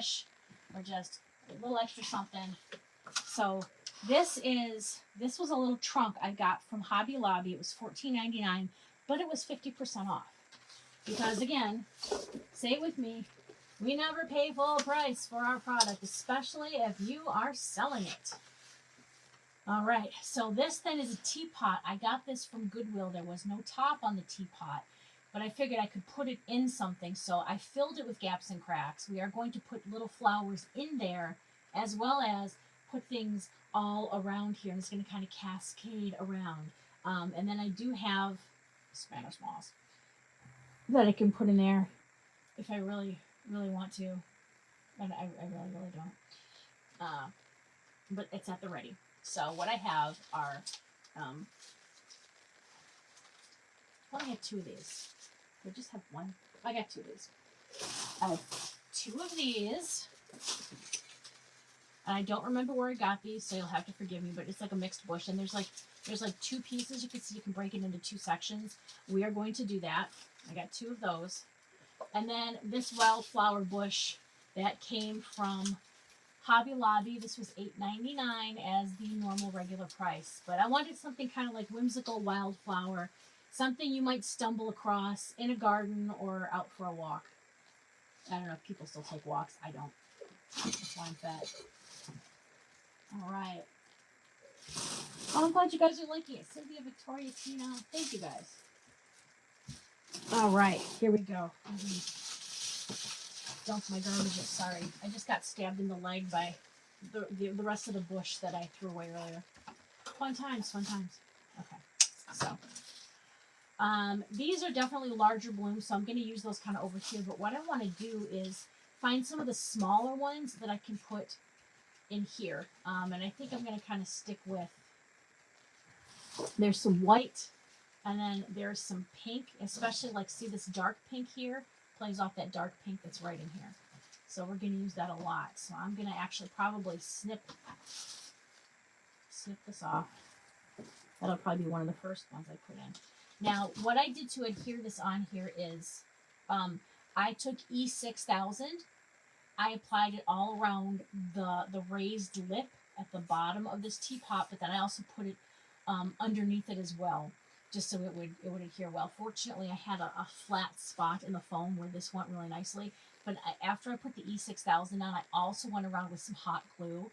bush or just a little extra something. So this was a little trunk I got from Hobby Lobby. It was $14.99, but it was 50% off. Because again, say it with me, we never pay full price for our product, especially if you are selling it. All right, so this then is a teapot. I got this from Goodwill. There was no top on the teapot, but I figured I could put it in something, so I filled it with gaps and cracks. We are going to put little flowers in there, as well as put things all around here, and it's going to kind of cascade around. And then I do have Spanish moss that I can put in there if I really, really want to. And I really, really don't. But it's at the ready. So what I have are, well, I have two of these. I just have one. I got two of these. I have two of these. And I don't remember where I got these, so you'll have to forgive me, but it's like a mixed bush. And there's like two pieces. You can see you can break it into two sections. We are going to do that. I got two of those. And then this wildflower bush that came from Hobby Lobby. This was $8.99 as the normal regular price. But I wanted something kind of like whimsical wildflower. Something you might stumble across in a garden or out for a walk. I don't know if people still take walks. I don't. That's why I'm fat. All right. Oh, I'm glad you guys are liking it. Cynthia, Victoria, Tina. Thank you guys. All right. Here we go. Dump my garbage. Sorry. I just got stabbed in the leg by the rest of the bush that I threw away earlier. Fun times. Fun times. Okay. So. These are definitely larger blooms, so I'm going to use those kind of over here. But what I want to do is find some of the smaller ones that I can put in here. And I think I'm going to kind of stick with, there's some white, and then there's some pink, especially like, see this dark pink here? Plays off that dark pink that's right in here. So we're going to use that a lot. So I'm going to actually probably snip this off. That'll probably be one of the first ones I put in. Now, what I did to adhere this on here is I took E6000. I applied it all around the raised lip at the bottom of this teapot, but then I also put it underneath it as well, just so it would adhere well. Fortunately, I had a flat spot in the foam where this went really nicely. But after I put the E6000 on, I also went around with some hot glue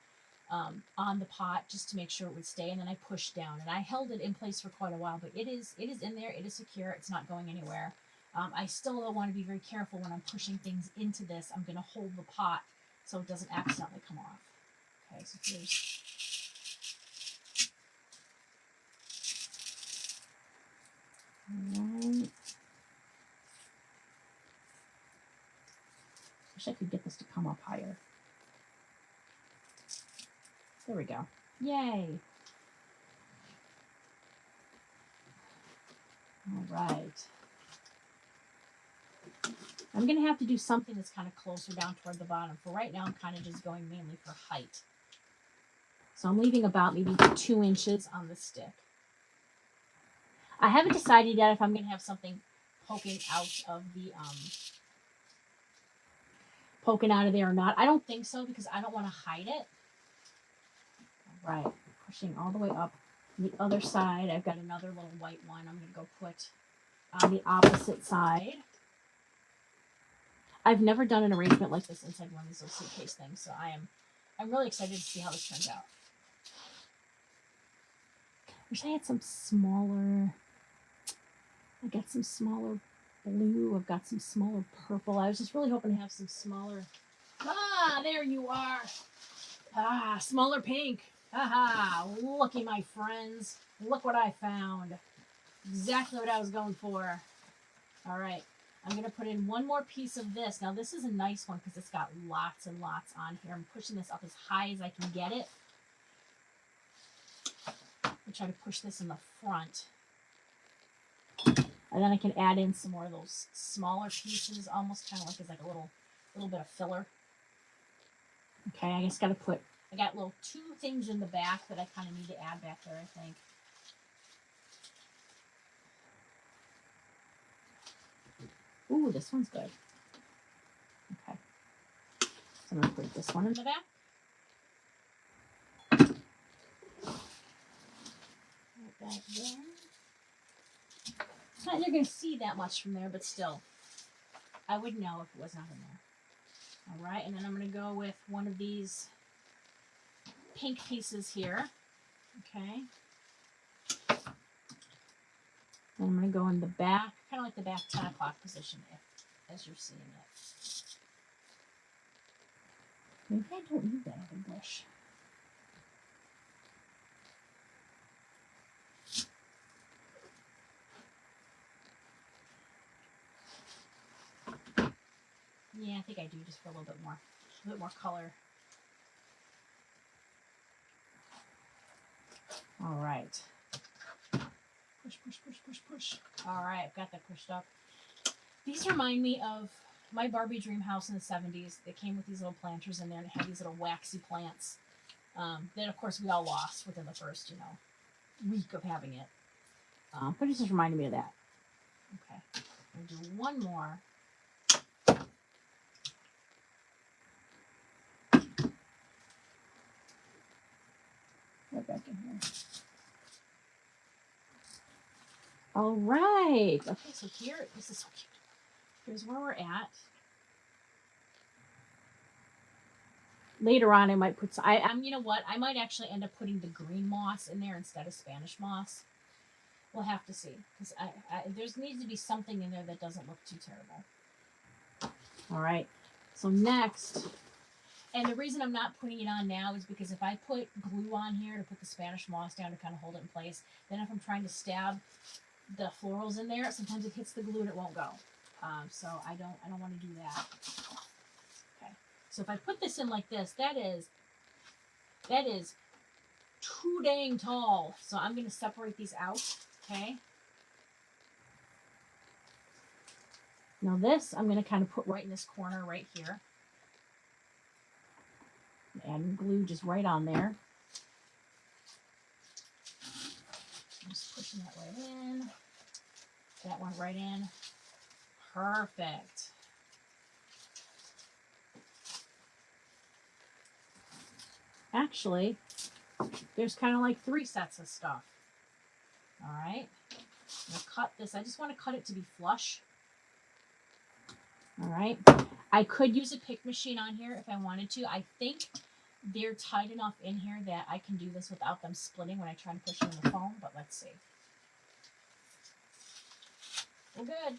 on the pot just to make sure it would stay, and then I pushed down, and I held it in place for quite a while. But it is in there. It is secure. It's not going anywhere. I still want to be very careful when I'm pushing things into this. I'm going to hold the pot so it doesn't accidentally come off. Okay, so here's. Right. Wish I could get this to come up higher. There we go. Yay. All right. I'm going to have to do something that's kind of closer down toward the bottom. For right now, I'm kind of just going mainly for height. So I'm leaving about maybe 2 inches on the stick. I haven't decided yet if I'm going to have something poking out of there or not. I don't think so, because I don't want to hide it. All right, pushing all the way up. On the other side, I've got another little white one I'm going to go put on the opposite side. I've never done an arrangement like this inside one of these little suitcase things, so I'm really excited to see how this turns out. Wish I had some smaller. I got some smaller blue. I've got some smaller purple. I was just really hoping to have some smaller. Ah, there you are. Ah, smaller pink. Haha, looky, my friends. Look what I found. Exactly what I was going for. All right. I'm going to put in one more piece of this. Now, this is a nice one because it's got lots and lots on here. I'm pushing this up as high as I can get it. I'll try to push this in the front. And then I can add in some more of those smaller pieces, almost kind of like as like a little bit of filler. Okay, I just got to put, I got little 2 things in the back that I kind of need to add back there, I think. Ooh, this one's good. Okay. So I'm going to put this one in the back. Right back there. Not you're going to see that much from there, but still, I would know if it was not in there. All right, and then I'm going to go with one of these pink pieces here. Okay. And I'm going to go in the back, kind of like the back 10 o'clock position as you're seeing it. Maybe I don't need that other bush. Yeah, I think I do, just for a little bit more color. All right. Push, push, push, push, push. All right, I've got that pushed up. These remind me of my Barbie dream house in the 70s. They came with these little planters in there, and it had these little waxy plants that, of course, we all lost within the first, week of having it. But it just reminded me of that. Okay, I'm going to do one more. Right back in here. All right. Okay, so here, this is so cute. Here's where we're at. Later on, I might put some, you know what? I might actually end up putting the green moss in there instead of Spanish moss. We'll have to see, because there needs to be something in there that doesn't look too terrible. All right. So next, and the reason I'm not putting it on now is because if I put glue on here to put the Spanish moss down to kind of hold it in place, then if I'm trying to stab the florals in there, sometimes it hits the glue and it won't go. So I don't want to do that. Okay. So if I put this in like this, that is too dang tall. So I'm going to separate these out. Okay. Now this, I'm going to kind of put right in this corner right here. Add glue just right on there. I'm just pushing that right in. That one right in. Perfect. Actually, there's kind of like 3 sets of stuff. All right. I'm going to cut this. I just want to cut it to be flush. All right. I could use a pick machine on here if I wanted to. I think they're tight enough in here that I can do this without them splitting when I try to push them in the foam, but let's see. We're good.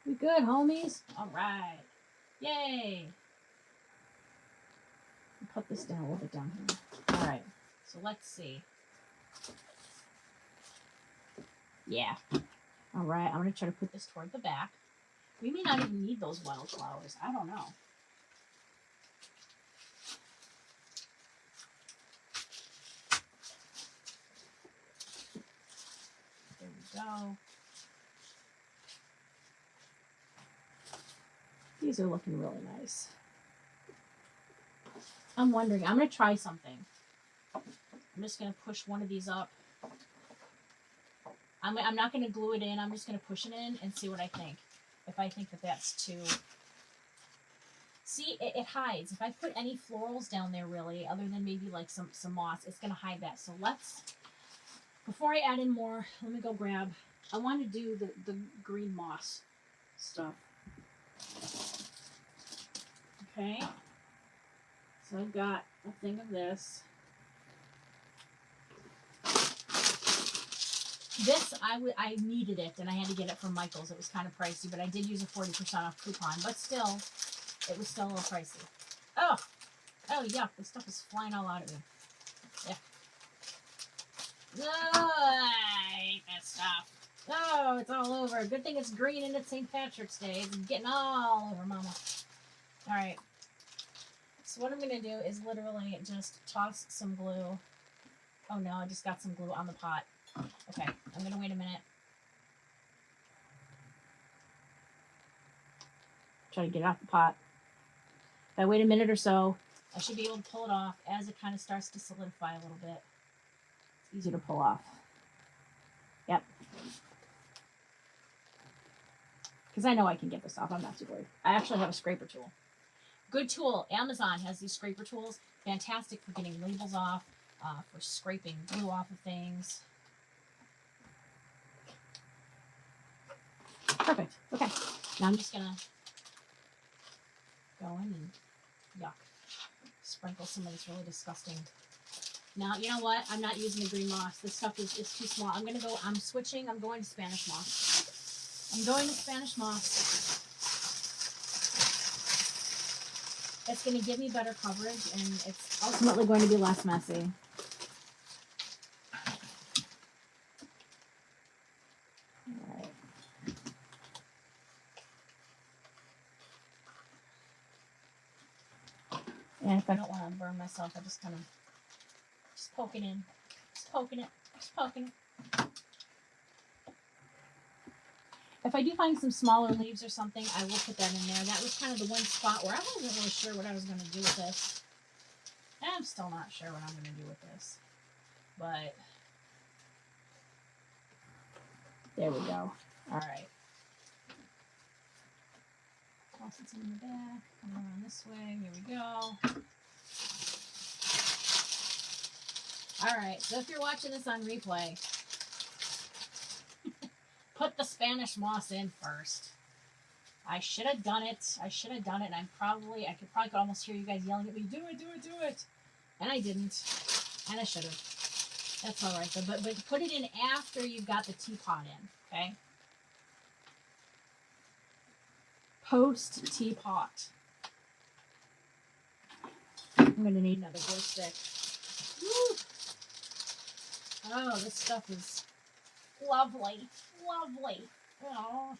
We good, homies? All right. Yay. Put this down a little bit down here. All right. So let's see. Yeah. All right. I'm going to try to put this toward the back. We may not even need those wildflowers. I don't know. There we go. These are looking really nice. I'm wondering, I'm going to try something. I'm just going to push one of these up. I'm not going to glue it in. I'm just going to push it in and see what I think. If I think that that's too... See, it hides. If I put any florals down there, really, other than maybe like some moss, it's going to hide that. So let's... Before I add in more, let me go grab... I want to do the green moss stuff. Okay. So I've got a thing of this. This, I needed it, and I had to get it from Michael's. It was kind of pricey, but I did use a 40% off coupon. But still, it was still a little pricey. Oh, yuck. This stuff is flying all out of me. Yeah. Oh, I hate this stuff. Oh, it's all over. Good thing it's green and it's St. Patrick's Day. It's getting all over, Mama. All right. So what I'm going to do is literally just toss some glue. Oh, no, I just got some glue on the pot. Okay, I'm going to wait a minute. Try to get it off the pot. If I wait a minute or so, I should be able to pull it off as it kind of starts to solidify a little bit. It's easier to pull off. Yep. because I know I can get this off. I'm not too worried. I actually have a scraper tool. Good tool. Amazon has these scraper tools. Fantastic for getting labels off, for scraping glue off of things. Perfect. Okay. Now I'm just going to go in and yuck. Sprinkle some of this really disgusting. Now, you know what? I'm not using the green moss. This stuff is too small. I'm switching. I'm going to Spanish moss. I'm going to Spanish moss. It's going to give me better coverage, and it's ultimately going to be less messy. All right. And if I don't want to burn myself, I just kind of just poke it in. Just poking it. Just poking it. If I do find some smaller leaves or something, I will put that in there. That was kind of the one spot where I wasn't really sure what I was going to do with this. And I'm still not sure what I'm going to do with this. But there we go. All right. Toss it in the back. Come around this way. Here we go. All right. So if you're watching this on replay, put the Spanish moss in first. I should have done it. I and I could probably almost hear you guys yelling at me, do it. And I didn't. And I should have. That's all right. But put it in after you've got the teapot in, okay? Post teapot. I'm going to need another glue stick. Woo. Oh, this stuff is lovely. Lovely. Oh.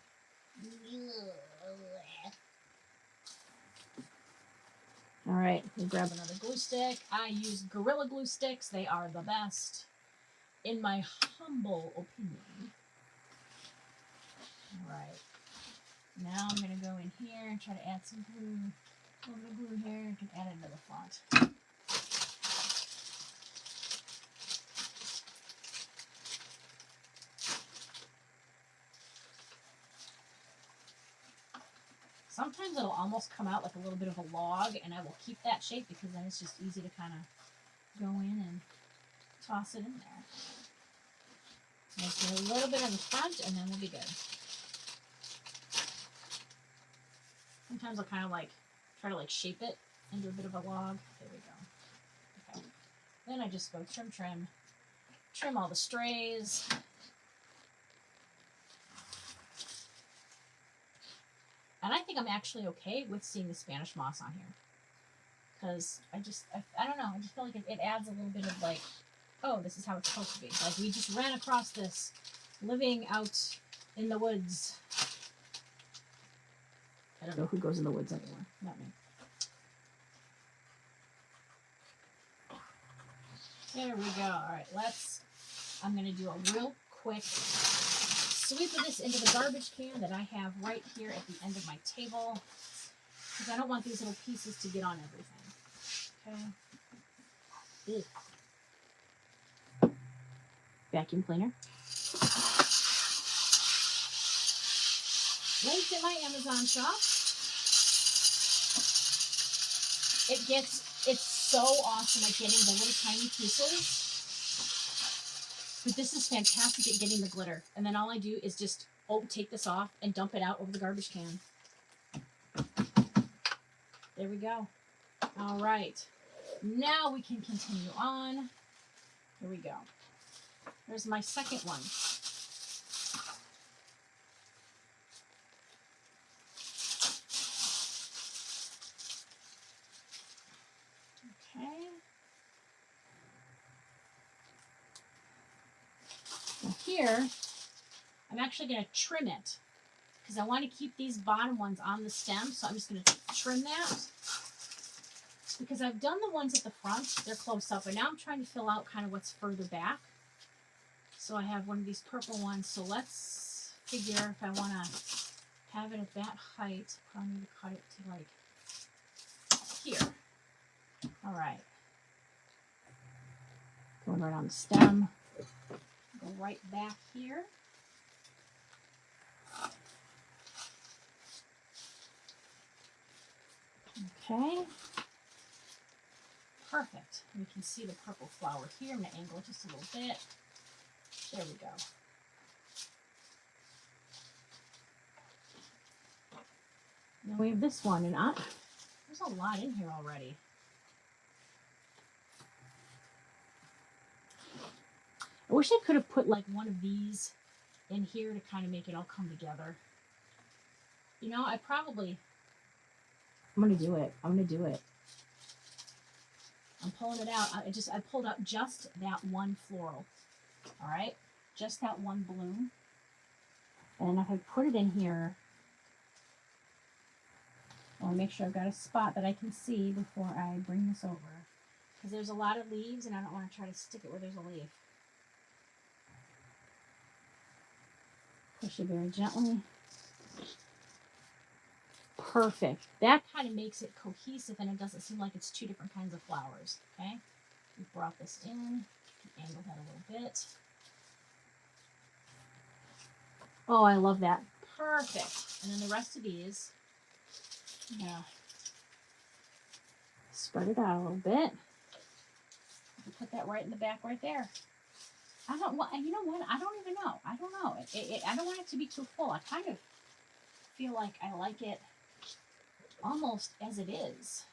All right, we'll grab another glue stick. I use Gorilla Glue sticks. They are the best, in my humble opinion. All right. Now I'm going to go in here and try to add some glue. A little bit of glue here. You can add it into the font. Sometimes it'll almost come out like a little bit of a log, and I will keep that shape because then it's just easy to kind of go in and toss it in there. Make a little bit in the front, and then we'll be good. Sometimes I'll kind of try to shape it into a bit of a log. There we go. Okay. Then I just go trim all the strays. And I think I'm actually okay with seeing the Spanish moss on here. Because I don't know, I just feel like it adds a little bit of oh, this is how it's supposed to be. Like we just ran across this living out in the woods. I don't know who goes in the woods anymore. Not me. There we go. All right, I'm going to do a real quick sweep of this into the garbage can that I have right here at the end of my table. Because I don't want these little pieces to get on everything. Okay. Ew. Vacuum cleaner. Linked in my Amazon shop. It's so awesome at getting the little tiny pieces. But this is fantastic at getting the glitter. And then all I do is just take this off and dump it out over the garbage can. There we go. All right. Now we can continue on. Here we go. There's my second one. Okay. Now here, I'm actually going to trim it because I want to keep these bottom ones on the stem. So I'm just going to trim that because I've done the ones at the front. They're close up, and now I'm trying to fill out kind of what's further back. So I have one of these purple ones. So let's figure if I want to have it at that height, probably need to cut it to here. All right. Going right on the stem. Go right back here. Okay. Perfect. We can see the purple flower here. I'm going to angle it just a little bit. There we go. Now we have this one, and there's a lot in here already. I wish I could have put like one of these in here to kind of make it all come together. You know, I'm going to do it. I'm going to do it. I'm pulling it out. I pulled out just that one floral. All right? Just that one bloom. And if I put it in here, I want to make sure I've got a spot that I can see before I bring this over. Because there's a lot of leaves, and I don't want to try to stick it where there's a leaf. Push it very gently. Perfect. That kind of makes it cohesive, and it doesn't seem like it's two different kinds of flowers. Okay? We brought this in. Angle that a little bit. Oh, I love that. Perfect. And then the rest of these, yeah, spread it out a little bit. Put that right in the back right there. I don't want, you know what? I don't even know. I don't know. I don't want it to be too full. I kind of feel like I like it almost as it is.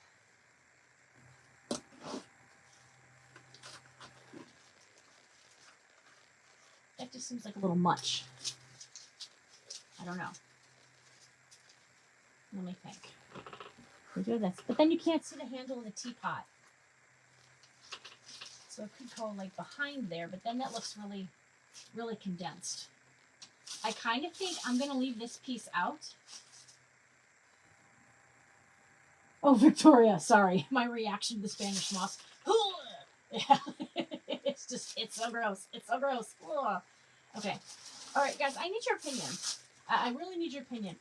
That just seems like a little much. I don't know. Let me think. We do this. But then you can't see the handle of the teapot. So it could go like behind there, but then that looks really, really condensed. I kind of think I'm going to leave this piece out. Oh, Victoria, sorry. My reaction to the Spanish moss. Yeah. It's so gross. It's so gross. Ugh. Okay. All right, guys, I need your opinion. I really need your opinion.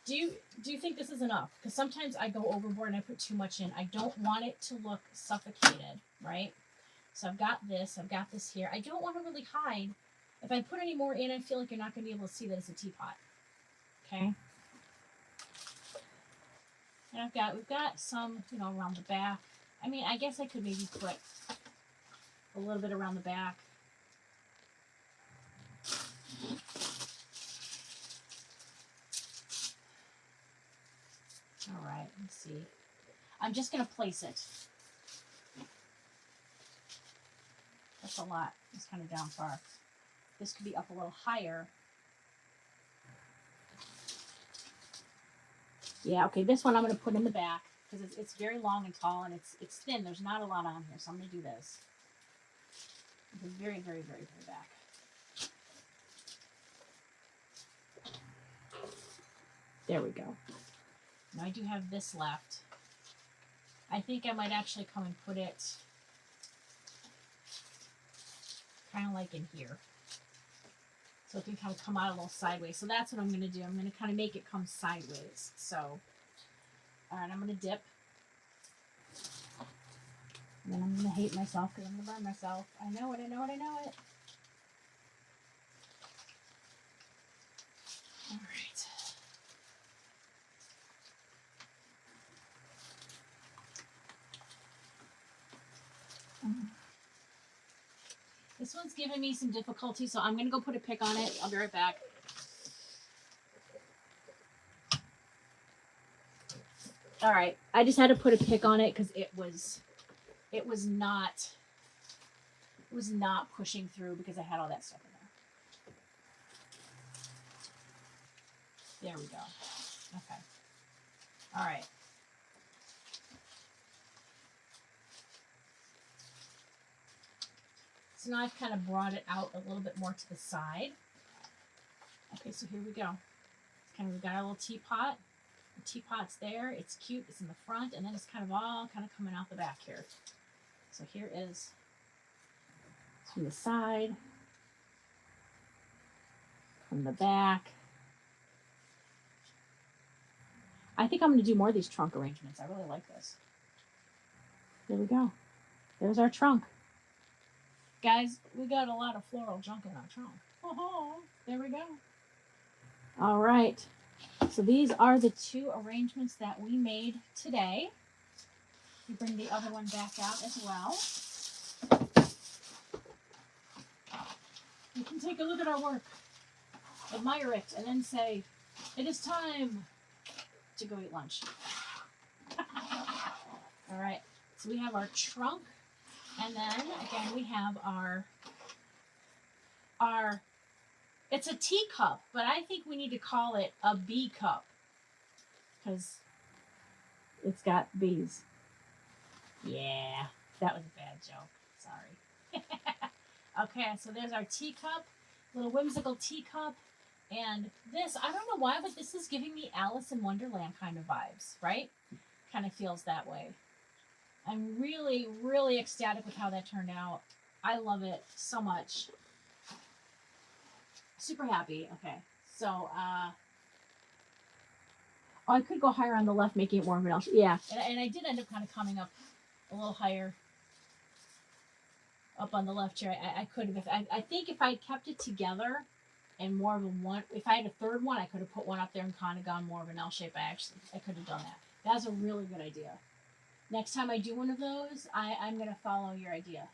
Do you think this is enough? Because sometimes I go overboard and I put too much in. I don't want it to look suffocated, right? So I've got this here. I don't want to really hide. If I put any more in, I feel like you're not going to be able to see that it's a teapot. Okay? And we've got some, you know, around the back. I mean, I guess I could maybe put a little bit around the back. All right, let's see. I'm just going to place it. That's a lot. It's kind of down far. This could be up a little higher. Yeah, okay, this one I'm going to put in the back because it's very long and tall and it's thin. There's not a lot on here, so I'm going to do this. The very, very, very, very back. There we go. Now I do have this left. I think I might actually come and put it kind of like in here. So it can kind of come out a little sideways. So that's what I'm going to do. I'm going to kind of make it come sideways. So, all right, I'm going to dip. And then I'm going to hate myself because I'm going to burn myself. I know it, I know it, I know it. All right. This one's giving me some difficulty, so I'm going to go put a pick on it. I'll be right back. All right. I just had to put a pick on it because it was not pushing through because I had all that stuff in there. There we go. Okay. All right. So now I've kind of brought it out a little bit more to the side. Okay, so here we go. It's kind of, we've got our little teapot. The teapot's there. It's cute. It's in the front, and then it's kind of all kind of coming out the back here. So here is from the side, from the back. I think I'm going to do more of these trunk arrangements. I really like this. There we go. There's our trunk. Guys, we got a lot of floral junk in our trunk. Oh, there we go. All right. So these are the two arrangements that we made today. You bring the other one back out as well. You can take a look at our work, admire it, and then say, it is time to go eat lunch. All right, so we have our trunk, and then again we have our it's a teacup, but I think we need to call it a bee cup because it's got bees. Yeah, that was a bad joke. Sorry. Okay, so there's our teacup, little whimsical teacup. And this, I don't know why, but this is giving me Alice in Wonderland kind of vibes, right? Kind of feels that way. I'm really, really ecstatic with how that turned out. I love it so much. Super happy. Okay, so, oh, I could go higher on the left, making it more of an L shape. Yeah, and I did end up kind of coming up a little higher up on the left here. I could have, I think if I kept it together and more of a one, if I had a third one, I could have put one up there and kind of gone more of an L shape. I could have done that. That's a really good idea. Next time I do one of those, I'm going to follow your idea.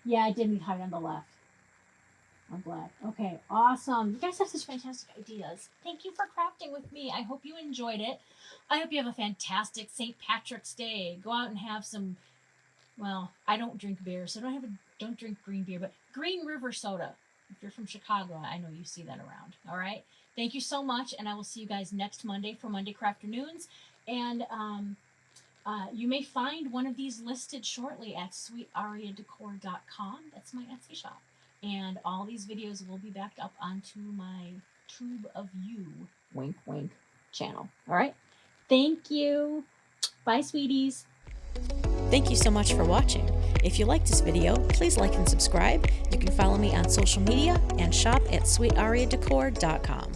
Yeah, I did need height on the left. I'm glad. Okay, awesome. You guys have such fantastic ideas. Thank you for crafting with me. I hope you enjoyed it. I hope you have a fantastic St. Patrick's Day. Go out and have some, well, I don't drink beer, so don't drink green beer, but Green River soda. If you're from Chicago, I know you see that around. All right. Thank you so much, and I will see you guys next Monday for Monday Crafternoons. And you may find one of these listed shortly at sweetariadecor.com. That's my Etsy shop. And all these videos will be backed up onto my Tube of You, wink, wink, channel. All right. Thank you. Bye, sweeties. Thank you so much for watching. If you liked this video, please like and subscribe. You can follow me on social media and shop at sweetariadecor.com.